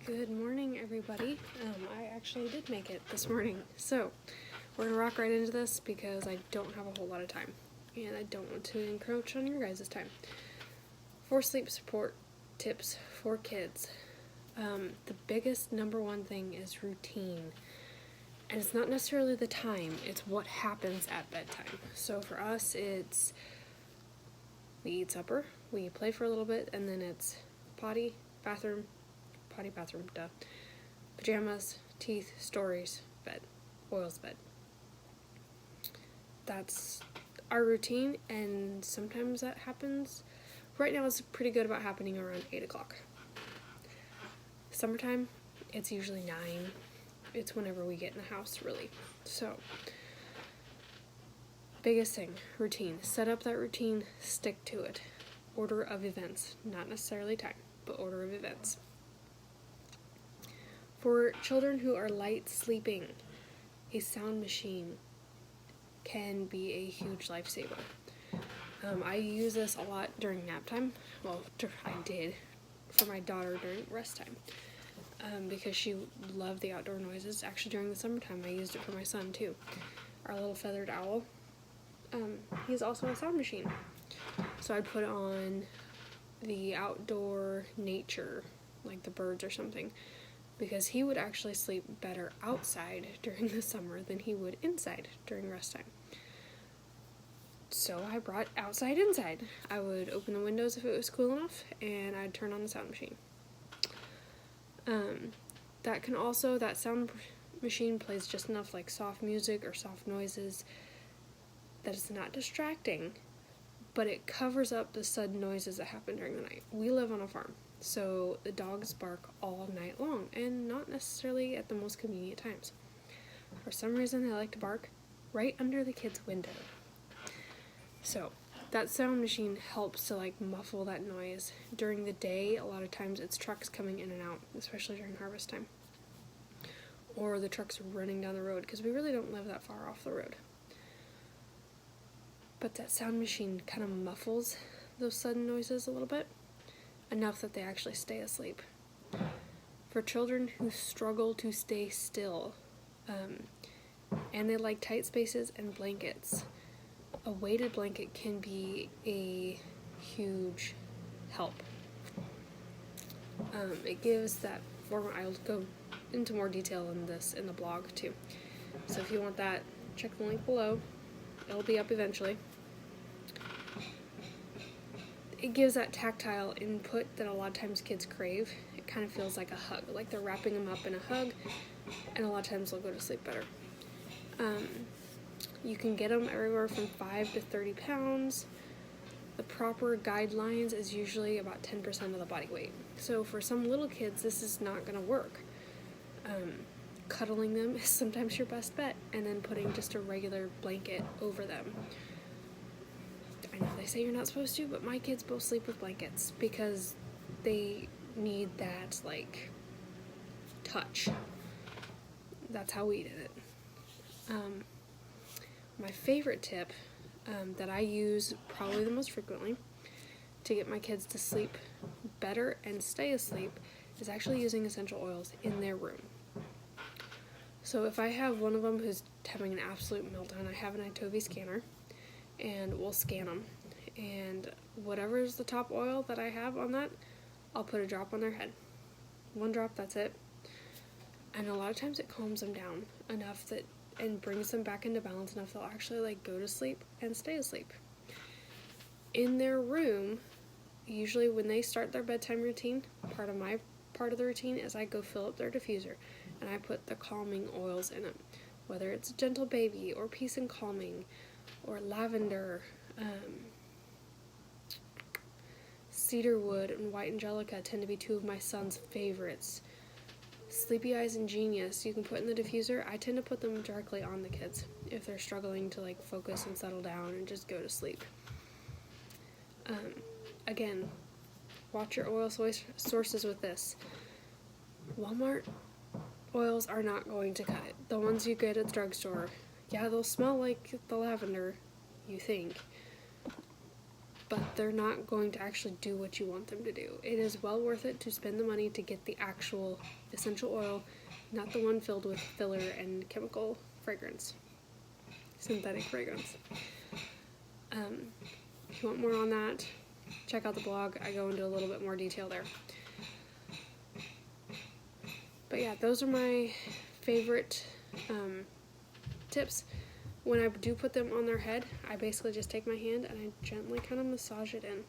Good morning, everybody. I actually did make it this morning, so we're gonna rock right into this because I don't have a whole lot of time, and I don't want to encroach on your guys' time. 4 sleep support tips for kids. The biggest number one thing is routine, and it's not necessarily the time, it's what happens at bedtime. So for us, it's we eat supper, we play for a little bit, and then it's potty, bathroom, duh. Pajamas, teeth, stories, bed. Oils, bed. That's our routine, and sometimes that happens. Right now it's pretty good about happening around 8 o'clock. Summertime, it's usually 9. It's whenever we get in the house, really. So, biggest thing, routine. Set up that routine, stick to it. Order of events. Not necessarily time, but order of events. For children who are light sleeping, a sound machine can be a huge lifesaver. I use this a lot during nap time. Well, I did for my daughter during rest time because she loved the outdoor noises. Actually, during the summertime, I used it for my son too. Our little feathered owl. He's also a sound machine. So I'd put on the outdoor nature, like the birds or something, because he would actually sleep better outside during the summer than he would inside during rest time. So I brought outside inside. I would open the windows if it was cool enough, and I'd turn on the sound machine. That sound machine plays just enough like soft music or soft noises that it's not distracting, but it covers up the sudden noises that happen during the night. We live on a farm, so the dogs bark all night long, and not necessarily at the most convenient times. For some reason, they like to bark right under the kids' window. So that sound machine helps to muffle that noise. During the day, a lot of times it's trucks coming in and out, especially during harvest time. Or the trucks running down the road, because we really don't live that far off the road. But that sound machine kind of muffles those sudden noises a little bit, enough that they actually stay asleep. For children who struggle to stay still, and they like tight spaces and blankets, a weighted blanket can be a huge help. It gives that form. I'll go into more detail on this in the blog too. So if you want that, check the link below. It'll be up eventually. It gives that tactile input that a lot of times kids crave. It kind of feels like a hug, like they're wrapping them up in a hug, and a lot of times they'll go to sleep better. You can get them everywhere from 5 to 30 pounds. The proper guidelines is usually about 10% of the body weight. So for some little kids, this is not going to work. Cuddling them is sometimes your best bet, and then putting just a regular blanket over them. I know they say you're not supposed to, but my kids both sleep with blankets because they need that, touch. That's how we did it. My favorite tip that I use probably the most frequently to get my kids to sleep better and stay asleep is actually using essential oils in their room. So if I have one of them who's having an absolute meltdown, I have an Itovi scanner, and we'll scan them. And whatever is the top oil that I have on that, I'll put a drop on their head. 1 drop, that's it. And a lot of times it calms them down enough that and brings them back into balance enough they'll actually go to sleep and stay asleep. In their room, usually when they start their bedtime routine, part of the routine is I go fill up their diffuser and I put the calming oils in it, whether it's Gentle Baby or Peace and Calming or lavender, cedarwood and white angelica tend to be 2 of my son's favorites. Sleepy Eyes and Genius you can put in the diffuser. I tend to put them directly on the kids if they're struggling to focus and settle down and just go to sleep. Again, watch your oil sources with this. Walmart oils are not going to cut it. The ones you get at the drugstore, yeah, they'll smell like the lavender, you think, but they're not going to actually do what you want them to do. It is well worth it to spend the money to get the actual essential oil, not the one filled with filler and chemical fragrance, synthetic fragrance. If you want more on that, check out the blog. I go into a little bit more detail there. But yeah, those are my favorite tips. When I do put them on their head, I basically just take my hand and I gently kind of massage it in.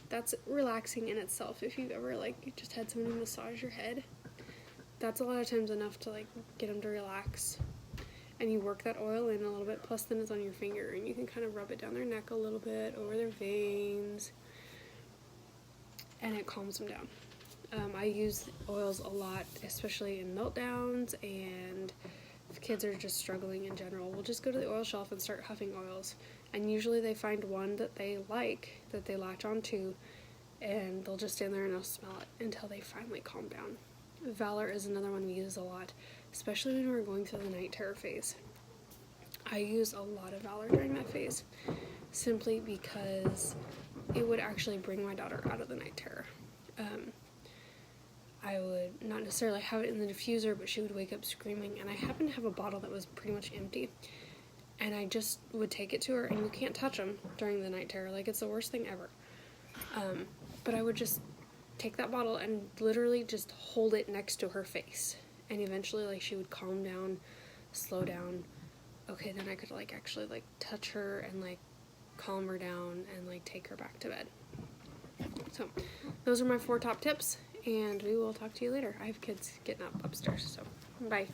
That's relaxing in itself. If you've ever just had someone massage your head, that's a lot of times enough to get them to relax. And you work that oil in a little bit, plus then it's on your finger, and you can kind of rub it down their neck a little bit, over their veins, and it calms them down. I use oils a lot, especially in meltdowns, and if kids are just struggling in general, we'll just go to the oil shelf and start huffing oils. And usually they find one that they like, that they latch onto, and they'll just stand there and they'll smell it until they finally calm down. Valor is another one we use a lot, especially when we're going through the night terror phase. I use a lot of Valor during that phase, simply because it would actually bring my daughter out of the night terror. I would not necessarily have it in the diffuser, but she would wake up screaming, and I happened to have a bottle that was pretty much empty, and I just would take it to her, and you can't touch them during the night terror, it's the worst thing ever. But I would just take that bottle and literally just hold it next to her face, and eventually she would calm down, slow down. Okay, then I could actually touch her and calm her down and take her back to bed. So those are my 4 top tips, and we will talk to you later. I have kids getting up upstairs, so bye.